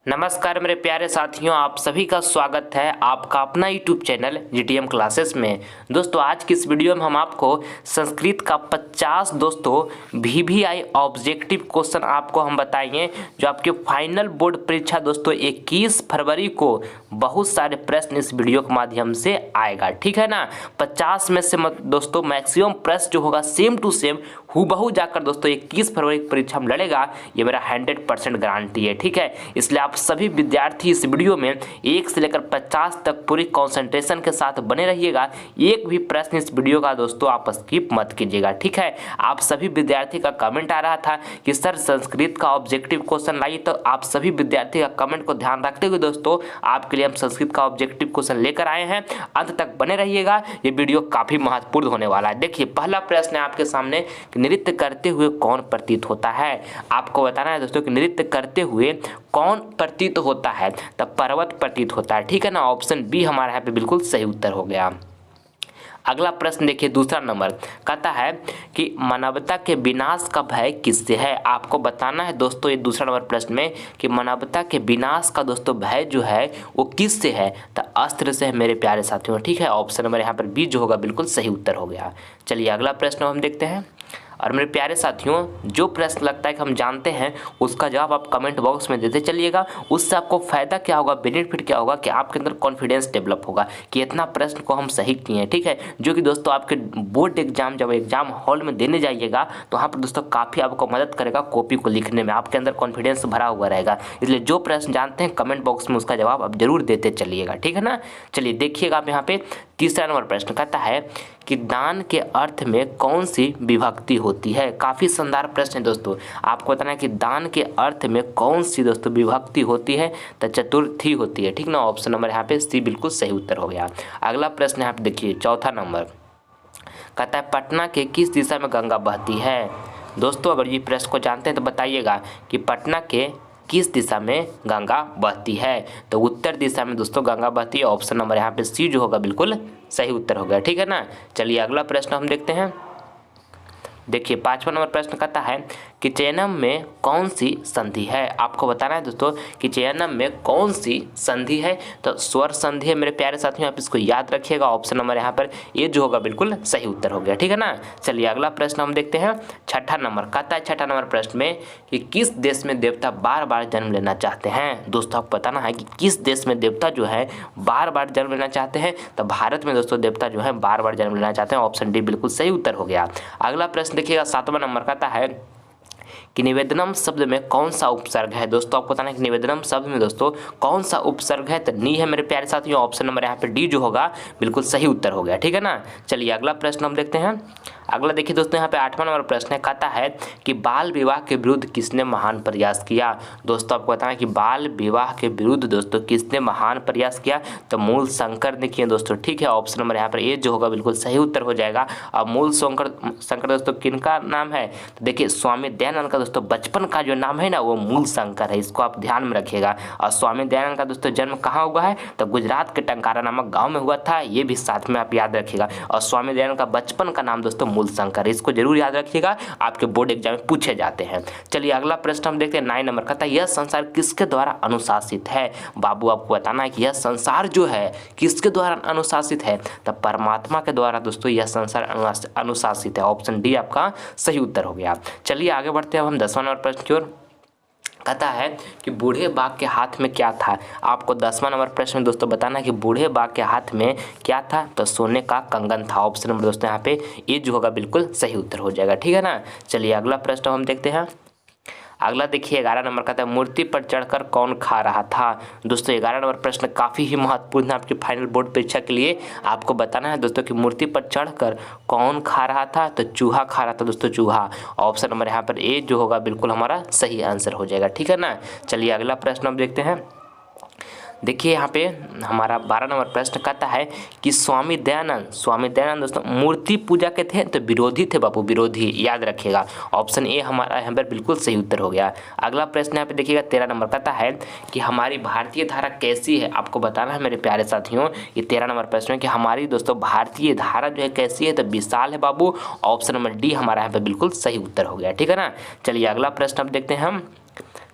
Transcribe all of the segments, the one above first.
नमस्कार मेरे प्यारे साथियों, आप सभी का स्वागत है आपका अपना यूट्यूब चैनल जीटीएम क्लासेस में। दोस्तों आज की इस वीडियो में हम आपको संस्कृत का 50 दोस्तों वीवीआई ऑब्जेक्टिव क्वेश्चन आपको हम बताएंगे, जो आपके फाइनल बोर्ड परीक्षा दोस्तों 21 फरवरी को बहुत सारे प्रश्न इस वीडियो के माध्यम से आएगा। ठीक है ना। 50 में से दोस्तों मैक्सिमम प्रश्न जो होगा सेम टू सेम हूबहू जाकर दोस्तों 21 फरवरी की परीक्षा में लड़ेगा, ये मेरा 100% गारंटी है। ठीक है, इसलिए आप सभी विद्यार्थी इस वीडियो में 1 से लेकर 50 तक पूरी कंसंट्रेशन के साथ बने रहिएगा। एक भी प्रश्न इस वीडियो का दोस्तों आप स्किप मत कीजिएगा। ठीक है, आप सभी विद्यार्थी का कमेंट आ रहा था कि सर संस्कृत का ऑब्जेक्टिव क्वेश्चन लाइए, तो आप सभी विद्यार्थी का कमेंट को ध्यान रखते हुए दोस्तों आपके लिए हम संस्कृत का ऑब्जेक्टिव क्वेश्चन लेकर आए हैं। अंत तक बने रहिएगा, ये वीडियो काफी महत्वपूर्ण होने वाला है। देखिए पहला प्रश्न है आपके सामने कि नृत्य करते हुए कौन प्रतीत होता है। आपको बताना है दोस्तों कि नृत्य करते हुए कौन प्रतीत होता है, तब पर्वत प्रतीत होता है। ठीक है ना, ऑप्शन बी हमारा यहाँ पे बिल्कुल सही उत्तर हो गया। अगला प्रश्न देखिए, दूसरा नंबर कहता है कि मानवता के विनाश का भय किससे है। आपको बताना है दोस्तों ये दूसरा नंबर प्रश्न में कि मानवता के विनाश का दोस्तों भय जो है वो किससे है, तो अस्त्र से है मेरे प्यारे साथियों। ठीक है, ऑप्शन नंबर यहाँ पर बी जो होगा बिल्कुल सही उत्तर हो गया। चलिए अगला प्रश्न हम देखते हैं। और मेरे प्यारे साथियों जो प्रश्न लगता है कि हम जानते हैं उसका जवाब आप कमेंट बॉक्स में देते चलिएगा। उससे आपको फ़ायदा क्या होगा, बेनिफिट क्या होगा कि आपके अंदर कॉन्फिडेंस डेवलप होगा कि इतना प्रश्न को हम सही किए हैं। ठीक है, जो कि दोस्तों आपके बोर्ड एग्जाम जब एग्जाम हॉल में देने जाइएगा तो वहाँ पर दोस्तों काफ़ी आपको मदद करेगा कॉपी को लिखने में, आपके अंदर कॉन्फिडेंस भरा हुआ रहेगा। इसलिए जो प्रश्न जानते हैं कमेंट बॉक्स में उसका जवाब आप जरूर देते चलिएगा। ठीक है ना। चलिए देखिएगा आप यहाँ पे तीसरा नंबर प्रश्न कहता है कि दान के अर्थ में कौन सी विभक्ति होती है। काफ़ी शानदार प्रश्न है दोस्तों। आपको बताना है कि दान के अर्थ में कौन सी दोस्तों विभक्ति होती है, तो चतुर्थी होती है। ठीक ना, ऑप्शन नंबर यहाँ पे सी बिल्कुल सही उत्तर हो गया। अगला प्रश्न यहाँ पे देखिए चौथा नंबर कहता है पटना के किस दिशा में गंगा बहती है। दोस्तों अगर ये प्रश्न को जानते हैं तो बताइएगा कि पटना के किस दिशा में गंगा बहती है, तो उत्तर दिशा में दोस्तों गंगा बहती है। ऑप्शन नंबर यहाँ पे सी जो होगा बिल्कुल सही उत्तर हो गया। ठीक है ना। चलिए अगला प्रश्न हम देखते हैं। देखिए पांचवा नंबर प्रश्न कहता है कि चयनम में कौन सी संधि है। आपको बताना है दोस्तों कि चयनम में कौन सी संधि है, तो स्वर संधि है मेरे प्यारे साथियों, आप इसको याद रखिएगा। ऑप्शन नंबर यहाँ पर ये जो होगा बिल्कुल सही उत्तर हो गया। ठीक है ना। चलिए अगला प्रश्न हम देखते हैं। छठा नंबर कहता है छठा नंबर प्रश्न में कि किस देश में देवता बार बार जन्म लेना चाहते हैं। दोस्तों आपको बताना है कि किस देश में देवता जो है बार बार जन्म लेना चाहते हैं, तो भारत में दोस्तों देवता जो है बार बार जन्म लेना चाहते हैं। ऑप्शन डी बिल्कुल सही उत्तर हो गया। अगला प्रश्न देखिएगा सातवां नंबर कहता है कि निवेदनम शब्द में कौन सा उपसर्ग है। दोस्तों आपको बताना है कि निवेदनम शब्द में दोस्तों कौन सा उपसर्ग है, तो नी है मेरे प्यारे साथियों। ऑप्शन नंबर यहाँ पे डी जो होगा बिल्कुल सही उत्तर हो गया। ठीक है ना। चलिए अगला प्रश्न हम देखते हैं। अगला देखिए दोस्तों यहाँ पे आठवां नंबर प्रश्न है, कहता है कि बाल विवाह के विरुद्ध किसने महान प्रयास किया। दोस्तों आपको बताना है कि बाल विवाह के विरुद्ध दोस्तों किसने महान प्रयास किया, तो मूल शंकर ने किया दोस्तों। ठीक है, ऑप्शन नंबर यहाँ पर ए जो होगा बिल्कुल सही उत्तर हो जाएगा। अब मूल शंकर दोस्तों किनका नाम है, तो देखिए स्वामी दयानंद का दोस्तों बचपन का जो नाम है ना वो मूल शंकर है, इसको आप ध्यान में रखिएगा। और स्वामी दयानंद का दोस्तों जन्म कहाँ हुआ है, तो गुजरात के टंकारा नामक गाँव में हुआ था, ये भी साथ में आप याद रखिएगा। और स्वामी दयानंद का बचपन का नाम दोस्तों मूल शंकर, इसको जरूर याद रखिएगा, आपके बोर्ड एग्जाम में पूछे जाते हैं। चलिए अगला प्रश्न हम देखते हैं 9 नंबर का, यह संसार किसके द्वारा अनुशासित है। बाबू आपको बताना है कि यह संसार जो है किसके द्वारा अनुशासित है, तो परमात्मा के द्वारा दोस्तों यह संसार अनुशासित है। ऑप्शन डी आपका सही उत्तर हो गया। चलिए आगे बढ़ते हैं अब हम 10वां नंबर प्रश्न की ओर। कहता है कि बूढ़े बाघ के हाथ में क्या था। आपको 10वां नंबर प्रश्न में दोस्तों बताना है कि बूढ़े बाघ के हाथ में क्या था, तो सोने का कंगन था। ऑप्शन नंबर दोस्तों यहाँ पे ये जो होगा बिल्कुल सही उत्तर हो जाएगा। ठीक है ना। चलिए अगला प्रश्न हम देखते हैं। अगला देखिए 11 नंबर का था मूर्ति पर चढ़कर कौन खा रहा था। दोस्तों 11 नंबर प्रश्न काफ़ी ही महत्वपूर्ण है आपकी फाइनल बोर्ड परीक्षा के लिए। आपको बताना है दोस्तों कि मूर्ति पर चढ़कर कौन खा रहा था, तो चूहा खा रहा था दोस्तों, चूहा। ऑप्शन नंबर यहाँ पर ए जो होगा बिल्कुल हमारा सही आंसर हो जाएगा। ठीक है ना। चलिए अगला प्रश्न हम देखते हैं। देखिए यहाँ पे हमारा 12 नंबर प्रश्न कहता है कि स्वामी दयानंद दोस्तों मूर्ति पूजा के थे, तो विरोधी थे बाबू, विरोधी, याद रखिएगा। ऑप्शन ए हमारा यहाँ पर बिल्कुल सही उत्तर हो गया। अगला प्रश्न यहाँ पे देखिएगा 13 नंबर कहता है कि हमारी भारतीय धारा कैसी है। आपको बताना है मेरे प्यारे साथियों, ये 13 नंबर प्रश्न है कि हमारी दोस्तों भारतीय धारा जो है कैसी है, तो विशाल है बाबू। ऑप्शन नंबर डी हमारा यहाँ पर बिल्कुल सही उत्तर हो गया। ठीक है ना। चलिए अगला प्रश्न अब देखते हैं हम।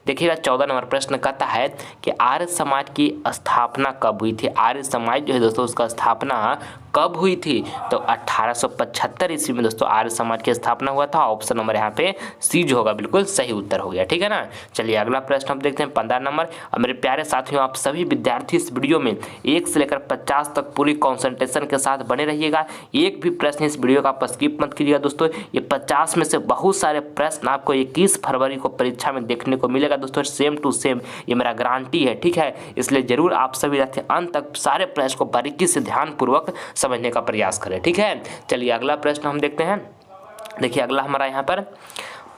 देखिएगा 14 नंबर प्रश्न कहता है कि आर्य समाज की स्थापना कब हुई थी। आर्य समाज जो है दोस्तों उसका स्थापना कब हुई थी, तो 1875 ईस्वी में दोस्तों आर्य समाज की स्थापना हुआ था। ऑप्शन नंबर यहाँ पे सी जो होगा बिल्कुल सही उत्तर हो गया, ठीक है ना। चलिए अगला प्रश्न हम देखते हैं 15 नंबर। और मेरे प्यारे साथियों, आप सभी विद्यार्थी इस वीडियो में 1 से लेकर 50 तक पूरी कॉन्सेंट्रेशन के साथ बने रहिएगा। एक भी प्रश्न इस वीडियो का आप स्किप मत कीजिएगा दोस्तों। ये 50 में से बहुत सारे प्रश्न आपको 21 फरवरी को परीक्षा में देखने को मिलेगा दोस्तों, सेम टू सेम, ये मेरा गारंटी है, ठीक है। इसलिए जरूर आप सभी अंत तक सारे प्रश्न को बारीकी से ध्यानपूर्वक समझने का प्रयास करें, ठीक है। चलिए अगला प्रश्न हम देखते हैं। देखिए अगला हमारा यहाँ पर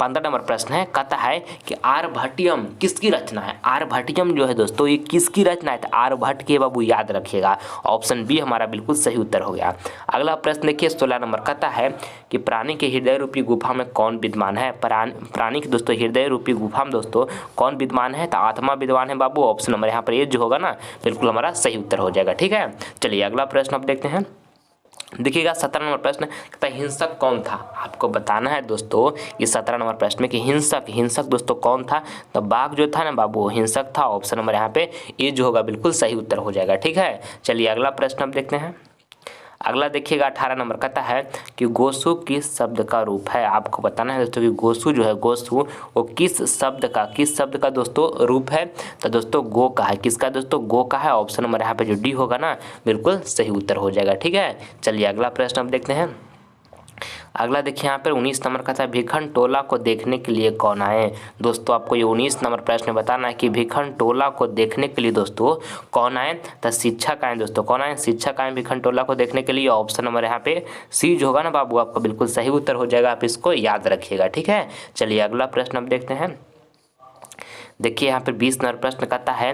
15 नंबर प्रश्न है, कहता है कि आर्यभट्टियम किसकी रचना है। आर्यभट्टियम जो है दोस्तों ये किसकी रचना है, तो आर्यभट्ट के बाबू याद रखिएगा। ऑप्शन बी हमारा बिल्कुल सही उत्तर हो गया। अगला प्रश्न देखिए 16 नंबर, कहता है कि प्राणी के हृदय रूपी गुफा में कौन विद्यमान है। प्राणी के दोस्तों हृदय रूपी गुफा में दोस्तों कौन विद्यमान है, तो आत्मा विद्यमान है बाबू। ऑप्शन नंबर यहाँ पर ये जो होगा ना बिल्कुल हमारा सही उत्तर हो जाएगा, ठीक है। चलिए अगला प्रश्न अब देखते हैं। देखिएगा 17 नंबर प्रश्न कहता है हिंसक कौन था। आपको बताना है दोस्तों ये 17 नंबर प्रश्न में कि हिंसक दोस्तों कौन था, तो बाघ जो था ना बाबू हिंसक था। ऑप्शन नंबर यहाँ पे ये जो होगा बिल्कुल सही उत्तर हो जाएगा, ठीक है। चलिए अगला प्रश्न अब देखते हैं। अगला देखिएगा 18 नंबर, कहता है कि गोसु किस शब्द का रूप है। आपको बताना है दोस्तों कि गोसु जो है गोसु वो किस शब्द का दोस्तों रूप है, तो दोस्तों गो का है। किसका दोस्तों, गो का है। ऑप्शन नंबर यहाँ पे जो डी होगा ना बिल्कुल सही उत्तर हो जाएगा, ठीक है। चलिए अगला प्रश्न अब देखते हैं। अगला देखिए यहाँ पर 19 नंबर का था भिखन टोला को देखने के लिए कौन आए। दोस्तों आपको ये 19 नंबर प्रश्न बताना है कि भिखन टोला को देखने के लिए दोस्तों कौन आए, तो शिक्षक आए दोस्तों। कौन आए, शिक्षक आए भिखन टोला को देखने के लिए। ऑप्शन नंबर यहाँ पे सी जो होगा ना बाबू आपका बिल्कुल सही उत्तर हो जाएगा, आप इसको याद रखिएगा, ठीक है। चलिए अगला प्रश्न अब देखते हैं। देखिए यहाँ पर 20 नंबर प्रश्न कहता है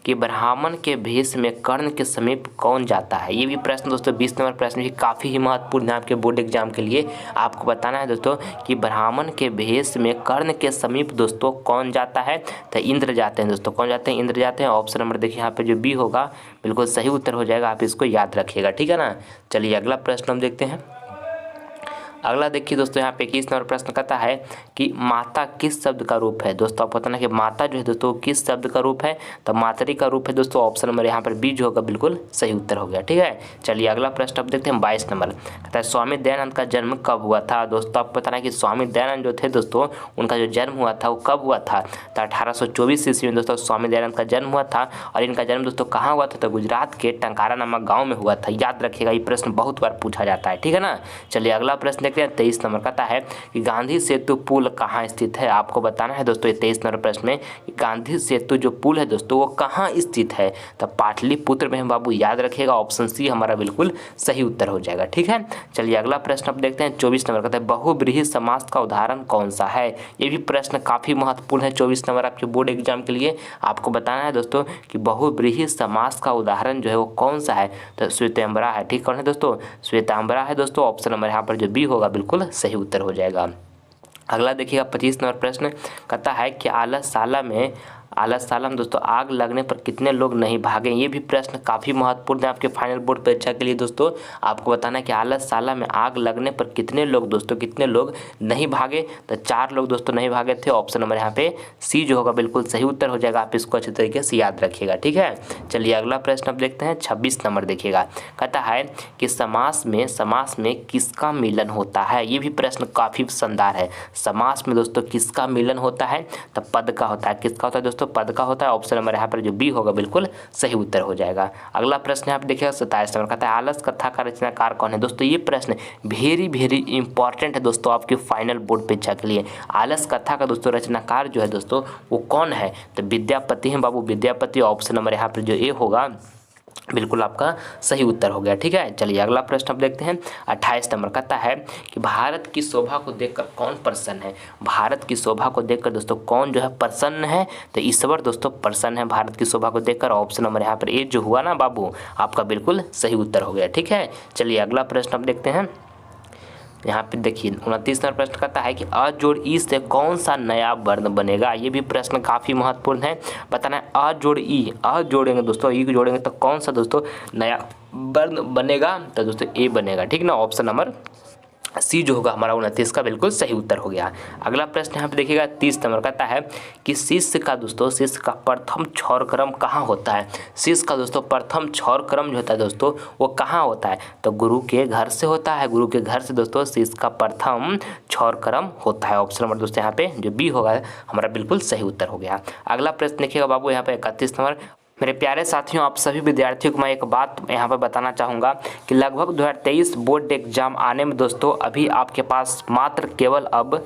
कि ब्राह्मण के भेष में कर्ण के समीप कौन जाता है। ये भी प्रश्न दोस्तों 20 नंबर प्रश्न भी काफ़ी ही महत्वपूर्ण है आपके बोर्ड एग्जाम के लिए। आपको बताना है दोस्तों कि ब्राह्मण के भेष में कर्ण के समीप दोस्तों कौन जाता है, तो इंद्र जाते हैं दोस्तों। कौन जाते हैं, इंद्र जाते हैं। ऑप्शन नंबर देखिए यहाँ पे जो बी होगा बिल्कुल सही उत्तर हो जाएगा, आप इसको याद रखिएगा, ठीक है ना। चलिए अगला प्रश्न हम देखते हैं। अगला देखिए दोस्तों यहाँ पे 21 नंबर प्रश्न कहता है कि माता किस शब्द का रूप है। दोस्तों आपको बताना कि माता जो है दोस्तों किस शब्द का रूप है, तो मातरी का रूप है दोस्तों। ऑप्शन नंबर यहाँ पर बी जो होगा बिल्कुल सही उत्तर हो गया, ठीक है। चलिए अगला प्रश्न अब देखते हैं 22 नंबर कहता है स्वामी दयानंद का जन्म कब हुआ था। दोस्तों आपको बताना कि स्वामी दयानंद जो थे दोस्तों उनका जो जन्म हुआ था वो कब हुआ था, तो 1824 ईस्वी में दोस्तों स्वामी दयानंद का जन्म हुआ था। और इनका जन्म दोस्तों कहाँ हुआ था, तो गुजरात के टंकारा नामक गाँव में हुआ था। याद रखिएगा, ये प्रश्न बहुत बार पूछा जाता है, ठीक है ना। चलिए अगला प्रश्न देखते हैं 23 नंबर कहता है कि गांधी सेतु पुल कहाँ स्थित है। आपको बताना है दोस्तों 23 नंबर प्रश्न में गांधी सेतु जो पुल है दोस्तों वो कहाँ स्थित है, तो पाटलिपुत्र में बाबू याद रखिएगा। ऑप्शन सी हमारा बिल्कुल सही उत्तर हो जाएगा, ठीक है। चलिए अगला प्रश्न अब देखते हैं 24 नंबर कहता है बहुब्रीहि समास का उदाहरण कौन सा है। ये भी प्रश्न काफी महत्वपूर्ण है 24 नंबर आपके बोर्ड एग्जाम के लिए। आपको बताना है दोस्तों कि बहुब्रीहि समास का उदाहरण जो है वो कौन सा है, तो श्वेतांबरा है। ठीक कौन है दोस्तों, श्वेतांबरा है दोस्तों। ऑप्शन नंबर यहाँ पर जो बी होगा बिल्कुल सही उत्तर हो जाएगा। अगला देखिएगा 25 नंबर प्रश्न कहता है कि आलसशाला में दोस्तों आग लगने पर कितने लोग नहीं भागे। ये भी प्रश्न काफ़ी महत्वपूर्ण है आपके फाइनल बोर्ड परीक्षा के लिए दोस्तों। आपको बताना है कि आलसशाला में आग लगने पर कितने लोग नहीं भागे, तो 4 लोग दोस्तों नहीं भागे थे। ऑप्शन नंबर यहाँ पे सी जो होगा बिल्कुल सही उत्तर हो जाएगा, आप इसको अच्छे तरीके से याद रखिएगा, ठीक है। चलिए अगला प्रश्न अब देखते हैं 26 नंबर देखिएगा। कहता है कि समास में किसका मिलन होता है। ये भी प्रश्न काफ़ी शानदार है। समास में दोस्तों किसका मिलन होता है, तो पद का होता है। किसका होता है दोस्तों, पद का होता है। ऑप्शन नंबर यहाँ पर जो बी होगा बिल्कुल सही उत्तर हो जाएगा। अगला प्रश्न यहाँ पे देखिएगा 27 नंबर कहता है आलस कथा का रचनाकार कौन है। दोस्तों ये प्रश्न वेरी इंपॉर्टेंट है दोस्तों आपके फाइनल बोर्ड परीक्षा के लिए। आलस कथा का दोस्तों रचनाकार जो है दोस्तों वो कौन है, तो विद्यापति है बाबू, विद्यापति। ऑप्शन नंबर यहाँ पर जो ए होगा बिल्कुल आपका सही उत्तर हो गया, ठीक है। चलिए अगला प्रश्न अब देखते हैं 28 नंबर कहता है कि भारत की शोभा को देखकर कौन प्रसन्न है। भारत की शोभा को देखकर दोस्तों कौन जो है प्रसन्न है, तो ईश्वर दोस्तों प्रसन्न है भारत की शोभा को देखकर। ऑप्शन नंबर यहाँ पर ए जो हुआ ना बाबू आपका बिल्कुल सही उत्तर हो गया, ठीक है। चलिए अगला प्रश्न अब देखते हैं। यहाँ पे देखिए 29 नंबर प्रश्न कहता है कि अ जोड़ ई से कौन सा नया वर्ण बनेगा। ये भी प्रश्न काफ़ी महत्वपूर्ण है। बताना है अ जोड़ ई, अ जोड़ेंगे दोस्तों, ई को जोड़ेंगे तो कौन सा दोस्तों नया वर्ण बनेगा, तो दोस्तों ए बनेगा, ठीक ना। ऑप्शन नंबर सी जो होगा हमारा 29 का बिल्कुल सही उत्तर हो गया। अगला प्रश्न यहाँ पे देखिएगा 30 नंबर कहता है कि शिष्य का दोस्तों शिष्य का प्रथम क्षौर क्रम कहाँ होता है। शिष्य का दोस्तों प्रथम क्षौर क्रम जो होता है दोस्तों वो कहाँ होता है, तो गुरु के घर से होता है। गुरु के घर से दोस्तों शिष्य का प्रथम क्षौर क्रम होता है। ऑप्शन नंबर दोस्तों यहाँ पे जो बी होगा हमारा बिल्कुल सही उत्तर हो गया। अगला प्रश्न देखिएगा बाबू यहाँ पे 31 नंबर। मेरे प्यारे साथियों, आप सभी विद्यार्थियों को मैं एक बात यहाँ पर बताना चाहूँगा कि लगभग 2023 बोर्ड एग्जाम आने में दोस्तों अभी आपके पास मात्र केवल अब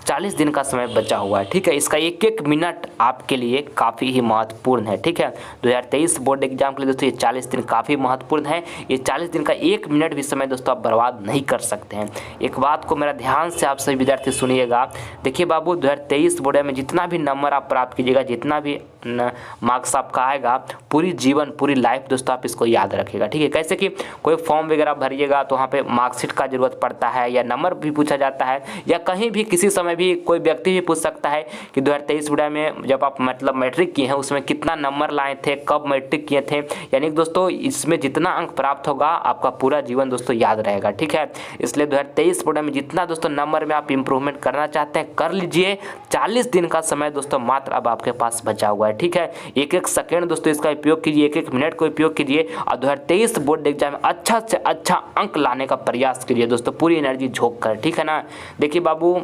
40 दिन का समय बचा हुआ है। ठीक है, इसका एक एक मिनट आपके लिए काफ़ी ही महत्वपूर्ण है। ठीक है, 2023 बोर्ड एग्जाम के लिए दोस्तों ये 40 दिन काफ़ी महत्वपूर्ण है। ये 40 दिन का एक मिनट भी समय दोस्तों आप बर्बाद नहीं कर सकते हैं। एक बात को मेरा ध्यान से आप सभी विद्यार्थी सुनिएगा। देखिए बाबू, 2023 बोर्ड में जितना भी नंबर आप प्राप्त कीजिएगा, जितना भी मार्क्स आपका आएगा, पूरी जीवन पूरी लाइफ दोस्तों आप इसको याद रखिएगा। ठीक है, कैसे कि कोई फॉर्म वगैरह भरिएगा तो वहाँ पे मार्कशीट का जरूरत पड़ता है या नंबर भी पूछा जाता है, या कहीं भी किसी समय भी कोई व्यक्ति भी पूछ सकता है कि 2023 बोर्ड में जब आप मतलब मैट्रिक किए हैं उसमें कितना नंबर लाए थे, कब मैट्रिक किए थे। यानी दोस्तों इसमें जितना अंक प्राप्त होगा आपका पूरा जीवन दोस्तों याद रहेगा। ठीक है, इसलिए 2023 बोर्ड में जितना दोस्तों नंबर में आप इंप्रूवमेंट करना चाहते हैं कर लीजिए। 40 दिन का समय दोस्तों मात्र अब आपके पास बचा हुआ है। ठीक है, एक एक सेकंड दोस्तों इसका उपयोग कीजिए, एक एक मिनट का उपयोग कीजिए और 2023 बोर्ड एग्जाम में अच्छा से अच्छा अंक लाने का प्रयास कीजिए दोस्तों, पूरी एनर्जी झोंक कर। ठीक है ना। देखिए बाबू,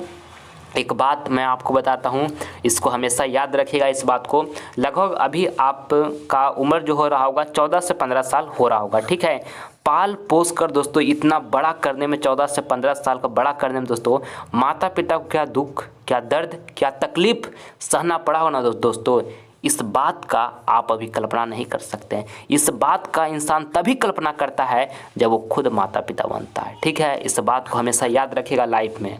एक बात मैं आपको बताता हूँ, इसको हमेशा याद रखिएगा इस बात को। लगभग अभी आपका उम्र जो हो रहा होगा 14 से 15 साल हो रहा होगा। ठीक है, पाल पोस कर दोस्तों इतना बड़ा करने में, 14 से 15 साल का बड़ा करने में दोस्तों माता पिता को क्या दुख, क्या दर्द, क्या तकलीफ सहना पड़ा हो ना दोस्तों, इस बात का आप अभी कल्पना नहीं कर सकते हैं। इस बात का इंसान तभी कल्पना करता है जब वो खुद माता पिता बनता है। ठीक है, इस बात को हमेशा याद रखिएगा लाइफ में।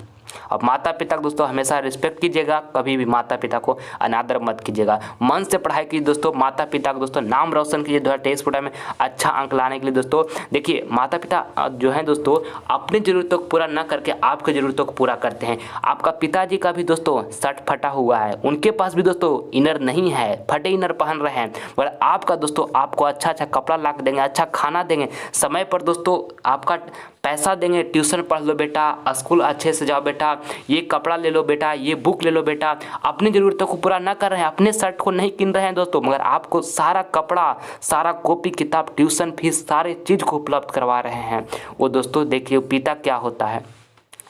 अब माता पिता को दोस्तों हमेशा रिस्पेक्ट कीजिएगा, कभी भी माता पिता को अनादर मत कीजिएगा। मन से पढ़ाई कीजिए दोस्तों, माता पिता को दोस्तों नाम रोशन कीजिए 2023 बोर्ड में अच्छा अंक लाने के लिए। दोस्तों देखिए, माता पिता जो है दोस्तों अपनी ज़रूरतों को पूरा ना करके आपकी ज़रूरतों को पूरा करते हैं। आपका पिताजी का भी दोस्तों शर्ट फटा हुआ है, उनके पास भी दोस्तों इनर नहीं है, फटे इनर पहन रहे हैं, पर आपका दोस्तों आपको अच्छा अच्छा कपड़ा ला के देंगे, अच्छा खाना देंगे, समय पर दोस्तों आपका पैसा देंगे, ट्यूशन पढ़ लो बेटा, स्कूल अच्छे से जाओ बेटा, ये कपड़ा ले लो बेटा, ये बुक ले लो बेटा। अपनी ज़रूरतों को पूरा ना कर रहे हैं, अपने शर्ट को नहीं किन रहे हैं दोस्तों, मगर आपको सारा कपड़ा, सारा कॉपी किताब, ट्यूशन फीस, सारे चीज़ को उपलब्ध करवा रहे हैं। वो दोस्तों देखिए पिता क्या होता है।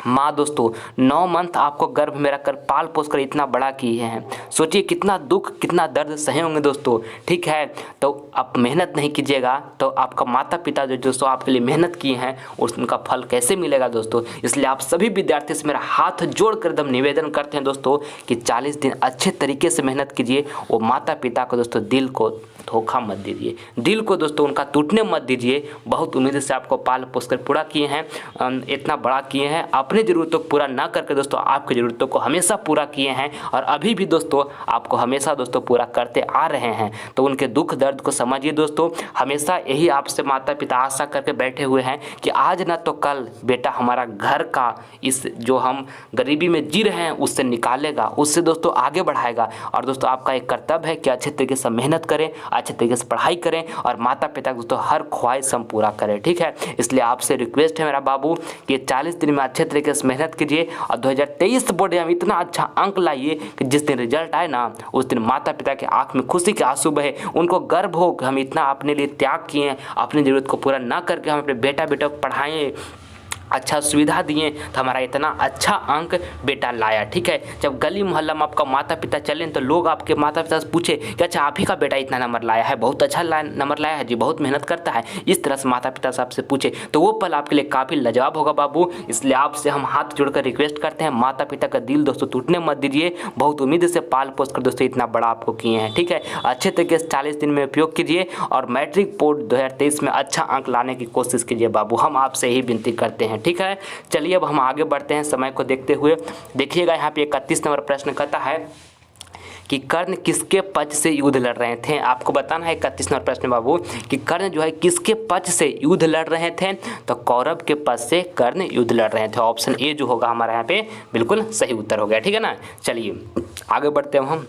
माँ दोस्तों 9 मंथ आपको गर्भ में रखकर पाल पोस कर इतना बड़ा किए हैं। सोचिए कितना दुख, कितना दर्द सहे होंगे दोस्तों। ठीक है, तो आप मेहनत नहीं कीजिएगा तो आपका माता पिता जो दोस्तों आपके लिए मेहनत किए हैं उनका फल कैसे मिलेगा दोस्तों। इसलिए आप सभी विद्यार्थी से मेरा हाथ जोड़ कर एकदम निवेदन करते हैं दोस्तों कि 40 दिन अच्छे तरीके से मेहनत कीजिए। वो माता पिता को दोस्तों दिल को धोखा मत दीजिए, दिल को दोस्तों उनका टूटने मत दीजिए। बहुत उम्मीद से आपको पाल पोस कर पूरा किए हैं, इतना बड़ा किए हैं, अपनी ज़रूरतों को पूरा ना करके दोस्तों आपकी ज़रूरतों को हमेशा पूरा किए हैं और अभी भी दोस्तों आपको हमेशा दोस्तों पूरा करते आ रहे हैं। तो उनके दुख दर्द को समझिए दोस्तों। हमेशा यही आपसे माता पिता आशा करके बैठे हुए हैं कि आज ना तो कल बेटा हमारा घर का इस जो हम गरीबी में जी रहे हैं उससे निकालेगा, उससे दोस्तों आगे बढ़ाएगा। और दोस्तों आपका एक कर्तव्य है कि अच्छे तरीके से मेहनत करें, अच्छे तरीके से पढ़ाई करें और माता पिता दोस्तों हर ख्वाहिश हम पूरा करें। ठीक है, इसलिए आपसे रिक्वेस्ट है मेरा बाबू कि 40 दिन में अच्छे तरीके से मेहनत कीजिए और 2023 बोर्ड में इतना अच्छा अंक लाइए कि जिस दिन रिजल्ट आए ना उस दिन माता पिता के आंख में खुशी के आंसू बहे, उनको गर्व हो कि हम इतना अपने लिए त्याग किए, अपनी ज़रूरत को पूरा ना करके हम अपने बेटा को पढ़ाएं, अच्छा सुविधा दिए तो हमारा इतना अच्छा अंक बेटा लाया। ठीक है, जब गली मोहल्ला में आपका माता पिता चले तो लोग आपके माता पिता से पूछे कि अच्छा आप ही का बेटा इतना नंबर लाया है, बहुत अच्छा नंबर लाया है जी, बहुत मेहनत करता है, इस तरह से माता पिता से आपसे पूछे तो वो पल आपके लिए काफ़ी लाजवाब होगा बाबू। इसलिए आपसे हम हाथ जोड़कर रिक्वेस्ट करते हैं, माता पिता का दिल दोस्तों टूटने मत दीजिए। बहुत उम्मीद से पाल पोस कर दोस्तों इतना बड़ा आपको किए हैं। ठीक है, अच्छे तरीके से 40 दिन में उपयोग कीजिए और मैट्रिक बोर्ड 2023 में अच्छा अंक लाने की कोशिश कीजिए बाबू, हम आपसे यही विनती करते हैं। ठीक है, चलिए अब हम आगे बढ़ते हैं समय को देखते हुए। देखिएगा यहाँ पे 31 नंबर प्रश्न कहता है कि कर्ण किसके पक्ष से युद्ध लड़ रहे थे। आपको बताना है 31 नंबर प्रश्न बाबू कि कर्ण जो है किसके पक्ष से युद्ध लड़ रहे थे, तो कौरव के पक्ष से कर्ण युद्ध लड़ रहे थे। ऑप्शन ए जो होगा हमारा यहाँ पे बिल्कुल सही उत्तर हो गया। ठीक है ना, चलिए आगे बढ़ते हैं हम।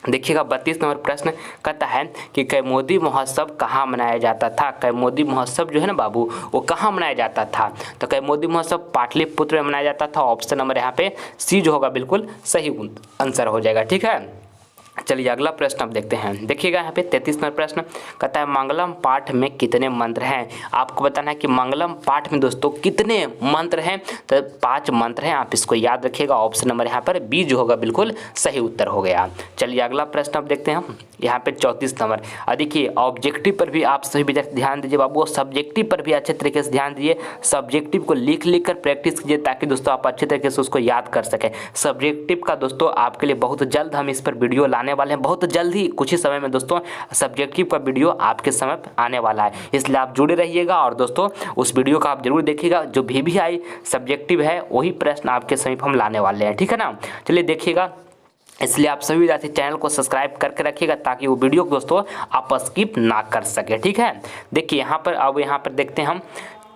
देखिएगा 32 नंबर प्रश्न कहता है कि कैमोदी महोत्सव कहाँ मनाया जाता था। कैमोदी महोत्सव जो है ना बाबू वो कहाँ मनाया जाता था। तो कैमोदी महोत्सव पाटलिपुत्र में मनाया जाता था। ऑप्शन नंबर यहाँ पे सी जो होगा बिल्कुल सही आंसर हो जाएगा। ठीक है, चलिए अगला प्रश्न आप देखते हैं। देखिएगा यहाँ पे 33 नंबर प्रश्न कहता है मंगलम पाठ में कितने मंत्र हैं। आपको बताना है कि मंगलम पाठ में दोस्तों कितने मंत्र हैं। तो 5 मंत्र हैं, आप इसको याद रखिएगा। ऑप्शन नंबर यहाँ पर बी जो होगा बिल्कुल सही उत्तर हो गया। चलिए अगला प्रश्न आप देखते हैं हम यहाँ पे 34 नंबर। देखिए ऑब्जेक्टिव पर भी आप सभी विद्यार्थी ध्यान दीजिए बाबू, और सब्जेक्टिव पर भी अच्छे तरीके से ध्यान दीजिए। सब्जेक्टिव को लिख कर प्रैक्टिस कीजिए ताकि दोस्तों आप अच्छे तरीके से उसको याद कर सकें। सब्जेक्टिव का दोस्तों आपके लिए बहुत जल्द हम इस पर वीडियो लाने वाले हैं, बहुत जल्द ही कुछ ही समय में दोस्तों सब्जेक्टिव का वीडियो आपके समय आने वाला है, इसलिए आप जुड़े रहिएगा। और दोस्तों उस वीडियो का आप जरूर देखिएगा, जो VVI सब्जेक्टिव है वही प्रश्न आपके समीप हम लाने वाले हैं। ठीक है ना, चलिए देखिएगा, इसलिए आप सभी विद्यार्थी चैनल को सब्सक्राइब करके रखिएगा ताकि वो वीडियो को दोस्तों आप स्किप ना कर सके। ठीक है, देखिए यहाँ पर अब यहाँ पर देखते हैं हम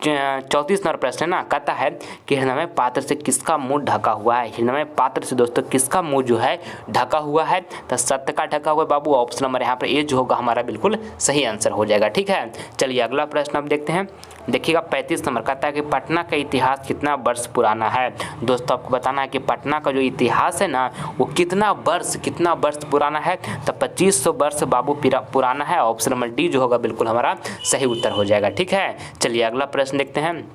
34 नंबर प्रश्न है ना, कहता है कि हिरण्मय पात्र से किसका मुंह ढका हुआ है। हिरण्मय पात्र से दोस्तों किसका मुंह जो है ढका हुआ है। तो सत्य का ढका हुआ है बाबू। ऑप्शन नंबर यहाँ पर ए जो होगा हमारा बिल्कुल सही आंसर हो जाएगा। ठीक है, चलिए अगला प्रश्न आप देखते हैं। देखिएगा 35 नंबर कहता है कि पटना का इतिहास कितना वर्ष पुराना है। दोस्तों आपको बताना है कि पटना का जो इतिहास है ना वो कितना वर्ष पुराना है। तो 2500 वर्ष बाबू पुराना है। ऑप्शन नंबर डी जो होगा बिल्कुल हमारा सही उत्तर हो जाएगा। ठीक है, चलिए अगला प्रश्न देखते हैं।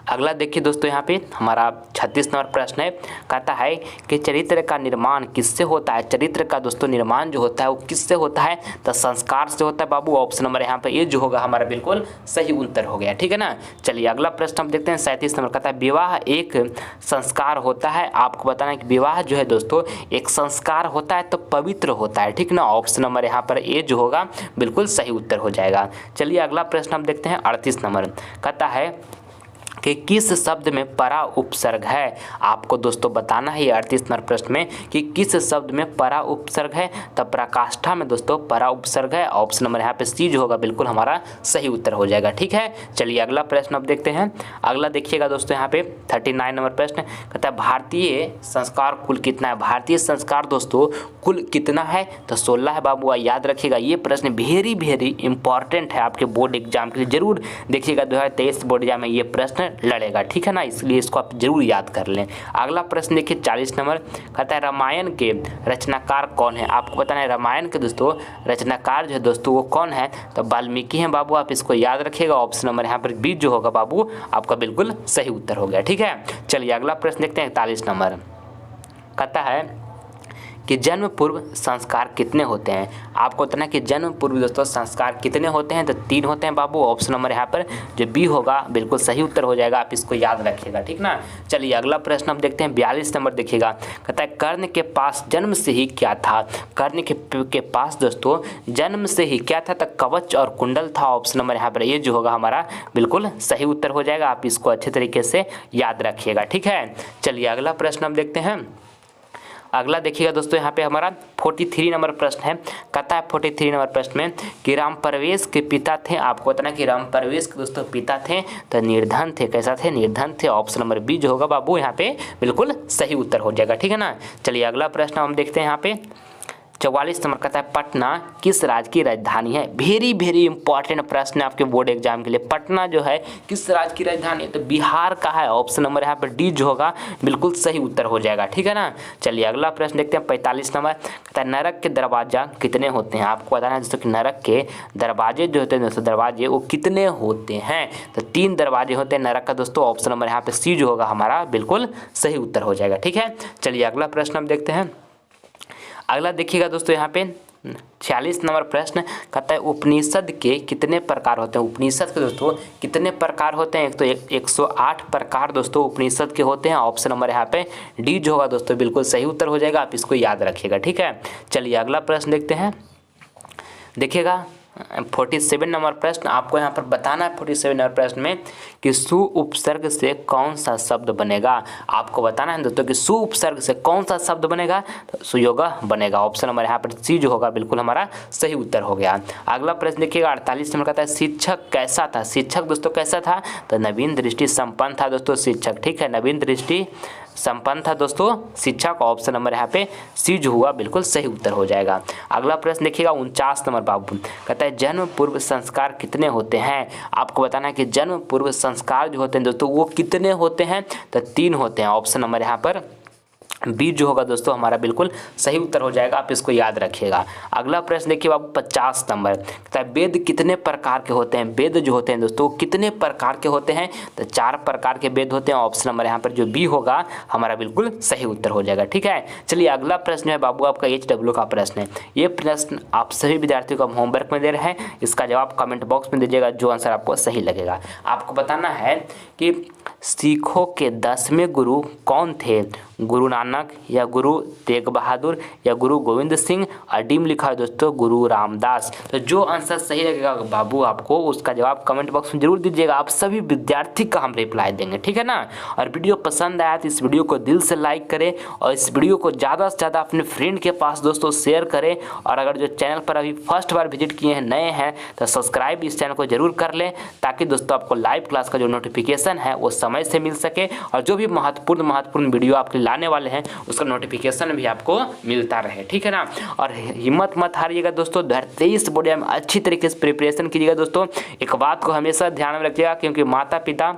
अगला देखिए दोस्तों यहाँ पे हमारा 36 नंबर प्रश्न है, कहता है कि चरित्र का निर्माण किससे होता है। चरित्र का दोस्तों निर्माण जो होता है वो किससे होता है। तो संस्कार से होता है बाबू। ऑप्शन नंबर यहाँ पे ये जो होगा हमारा बिल्कुल सही उत्तर हो गया। ठीक है ना, चलिए अगला प्रश्न हम देखते हैं 37 नंबर कहता है विवाह एक संस्कार होता है। आपको बताना है कि विवाह जो है दोस्तों एक संस्कार होता है तो पवित्र होता है। ठीक ना, ऑप्शन नंबर यहाँ पर ए जो होगा बिल्कुल सही उत्तर हो जाएगा। चलिए अगला प्रश्न हम देखते हैं 38 नंबर कहता है कि किस शब्द में परा उपसर्ग है। आपको दोस्तों बताना है ये 38 नंबर प्रश्न में कि किस शब्द में परा उपसर्ग है। तो पराकाष्ठा में दोस्तों परा उपसर्ग है। ऑप्शन नंबर यहाँ पे सी जो होगा बिल्कुल हमारा सही उत्तर हो जाएगा। ठीक है, चलिए अगला प्रश्न अब देखते हैं। अगला देखिएगा दोस्तों यहाँ पे 39 नंबर प्रश्न कहता है भारतीय संस्कार कुल कितना है। भारतीय संस्कार दोस्तों कुल कितना है। तो 16 है बाबू, याद रखिएगा। ये प्रश्न वेरी इंपॉर्टेंट है आपके बोर्ड एग्जाम के लिए। जरूर देखिएगा 2023 बोर्ड एग्जाम में ये प्रश्न लड़ेगा। ठीक है ना, इसलिए इसको आप जरूर याद कर लें। अगला प्रश्न देखिए 40 नंबर कहता है रामायण के रचनाकार कौन है। आपको बताना है रामायण के दोस्तों रचनाकार जो है दोस्तों वो कौन है। तो वाल्मीकि हैं बाबू, आप इसको याद रखिएगा। ऑप्शन नंबर यहाँ पर बी जो होगा बाबू आपका बिल्कुल सही उत्तर हो गया। ठीक है, चलिए अगला प्रश्न देखते हैं 41 नंबर कहता है कि जन्म पूर्व संस्कार कितने होते हैं। आपको बताना है कि जन्म पूर्व दोस्तों संस्कार कितने होते हैं। तो 3 होते हैं बाबू। ऑप्शन नंबर यहाँ पर जो बी होगा बिल्कुल सही उत्तर हो जाएगा, आप इसको याद रखिएगा। ठीक ना, चलिए अगला प्रश्न हम देखते हैं 42 नंबर देखिएगा। कहता है कर्ण के पास जन्म से ही क्या था। कर्ण के पास दोस्तों जन्म से ही क्या था। तो कवच और कुंडल था। ऑप्शन नंबर यहाँ पर ये जो होगा हमारा बिल्कुल सही उत्तर हो जाएगा, आप इसको अच्छे तरीके से याद रखिएगा। ठीक है, चलिए अगला प्रश्न हम देखते हैं। अगला देखिएगा दोस्तों यहाँ पे हमारा 43 नंबर प्रश्न है। कहता है 43 नंबर प्रश्न में कि राम परवेश के पिता थे। आपको बताना कि राम परवेश के दोस्तों पिता थे तो निर्धन थे। कैसा थे, निर्धन थे। ऑप्शन नंबर बी जो होगा बाबू यहाँ पे बिल्कुल सही उत्तर हो जाएगा। ठीक है ना, चलिए अगला प्रश्न हम देखते हैं यहाँ पे 44 नंबर कहता है पटना किस राज्य की राजधानी है। वेरी इंपॉर्टेंट प्रश्न है आपके बोर्ड एग्जाम के लिए। पटना जो है किस राज्य की राजधानी है। तो बिहार का है। ऑप्शन नंबर यहाँ पर डी जो होगा बिल्कुल सही उत्तर हो जाएगा। ठीक है ना, चलिए अगला प्रश्न देखते हैं 45 नंबर कहता है नरक के दरवाजा कितने होते हैं। आपको बताना है दोस्तों कि नरक के दरवाजे जो होते हैं दोस्तों दरवाजे वो कितने होते हैं। तो 3 दरवाजे होते हैं नरक का दोस्तों। ऑप्शन नंबर यहाँ पे सी जो होगा हमारा बिल्कुल सही उत्तर हो जाएगा। ठीक है, चलिए अगला प्रश्न हम देखते हैं। अगला देखिएगा दोस्तों यहाँ पे 46 नंबर प्रश्न कहता है उपनिषद के कितने प्रकार होते हैं। उपनिषद के दोस्तों कितने प्रकार होते हैं। एक तो 108 प्रकार दोस्तों उपनिषद के होते हैं। ऑप्शन नंबर यहाँ पे डी जो होगा दोस्तों बिल्कुल सही उत्तर हो जाएगा, आप इसको याद रखिएगा। ठीक है, चलिए अगला प्रश्न देखते हैं। देखिएगा 47 नंबर प्रश्न आपको यहाँ पर बताना है 47 नंबर प्रश्न में कि सु उपसर्ग से कौन सा शब्द बनेगा। आपको बताना है दोस्तों कि सु उपसर्ग से कौन सा शब्द बनेगा। तो सुयोग बनेगा। ऑप्शन नंबर यहाँ पर सी जो होगा बिल्कुल हमारा सही उत्तर हो गया। अगला प्रश्न देखिएगा 48 नंबर कहता है शिक्षक कैसा था। शिक्षक दोस्तों कैसा था। तो नवीन दृष्टि संपन्न था दोस्तों शिक्षक। ठीक है, नवीन दृष्टि संपन्न था दोस्तों शिक्षा का। ऑप्शन नंबर यहाँ पे सी जो हुआ बिल्कुल सही उत्तर हो जाएगा। अगला प्रश्न देखिएगा 49 नंबर बाबू, कहता है जन्म पूर्व संस्कार कितने होते हैं। आपको बताना है कि जन्म पूर्व संस्कार जो होते हैं दोस्तों वो कितने होते हैं, तो 3 होते हैं। ऑप्शन नंबर यहाँ पर बी जो होगा दोस्तों हमारा बिल्कुल सही उत्तर हो जाएगा, आप इसको याद रखिएगा। अगला प्रश्न देखिए बाबू 50 नंबर, कहता है वेद कितने प्रकार के होते हैं। वेद जो होते हैं दोस्तों कितने प्रकार के होते हैं, तो 4 प्रकार के वेद होते हैं। ऑप्शन नंबर यहाँ पर जो बी होगा हमारा बिल्कुल सही उत्तर हो जाएगा। ठीक है, चलिए अगला प्रश्न है बाबू आपका HW का प्रश्न है। ये प्रश्न आप सभी विद्यार्थियों को होमवर्क में दे रहे हैं, इसका जवाब कमेंट बॉक्स में दीजिएगा जो आंसर आपको सही लगेगा। आपको बताना है कि सिखों के 10वें गुरु कौन थे, गुरु नानक या गुरु तेग बहादुर या गुरु गोविंद सिंह। अडीम लिखा है दोस्तों गुरु रामदास। तो जो आंसर सही लगेगा बाबू आपको उसका जवाब कमेंट बॉक्स में जरूर दीजिएगा, आप सभी विद्यार्थी का हम रिप्लाई देंगे। ठीक है ना, और वीडियो पसंद आया तो इस वीडियो को दिल से लाइक करें और इस वीडियो को ज़्यादा से ज़्यादा अपने फ्रेंड के पास दोस्तों शेयर करें। और अगर जो चैनल पर अभी फर्स्ट बार विजिट किए हैं, नए हैं, तो सब्सक्राइब इस चैनल को जरूर कर लें ताकि दोस्तों आपको लाइव क्लास का जो नोटिफिकेशन है वो समय से मिल सके और जो भी महत्वपूर्ण वीडियो आपके लाने वाले हैं उसका नोटिफिकेशन भी आपको मिलता रहे। ठीक है ना, और हिम्मत मत हारिएगा दोस्तों, 2023 बोर्ड में अच्छी तरीके से प्रिपरेशन कीजिएगा दोस्तों। एक बात को हमेशा ध्यान में रखिएगा क्योंकि माता पिता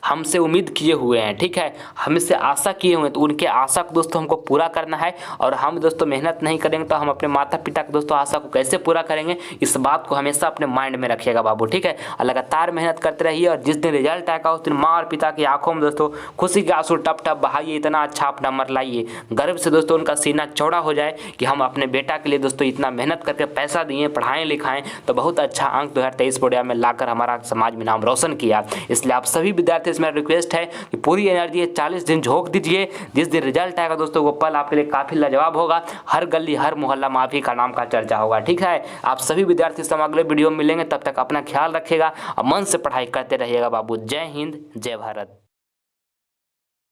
हमसे उम्मीद किए हुए हैं, ठीक है, हमसे आशा किए हुए हैं, तो उनके आशा को दोस्तों हमको पूरा करना है। और हम दोस्तों मेहनत नहीं करेंगे तो हम अपने माता पिता के दोस्तों आशा को कैसे पूरा करेंगे, इस बात को हमेशा अपने माइंड में रखिएगा बाबू। ठीक है, और लगातार मेहनत करते रहिए और जिस दिन रिजल्ट आएगा उस दिन माँ और पिता की आंखों में दोस्तों खुशी के आंसू टप टप बहाइए, इतना अच्छा आप नंबर लाइए, गर्व से दोस्तों उनका सीना चौड़ा हो जाए कि हम अपने बेटा के लिए दोस्तों इतना मेहनत करके पैसा दिए, पढ़ाएं लिखाएं, तो बहुत अच्छा अंक 2023 बोर्ड में लाकर हमारा समाज में नाम रोशन किया। इसलिए आप सभी विद्यार्थी से मेरा रिक्वेस्ट है कि पूरी एनर्जी 40 दिन झोंक दीजिए, जिस दिन रिजल्ट आएगा दोस्तों वो पल आपके लिए काफी लाजवाब होगा। हर गली हर मोहल्ला में आप ही का नाम का चर्चा होगा। ठीक है, आप सभी विद्यार्थी से अगले वीडियो में मिलेंगे, तब तक अपना ख्याल रखिएगा और मन से पढ़ाई करते रहिएगा बाबू। जय हिंद, जय भारत।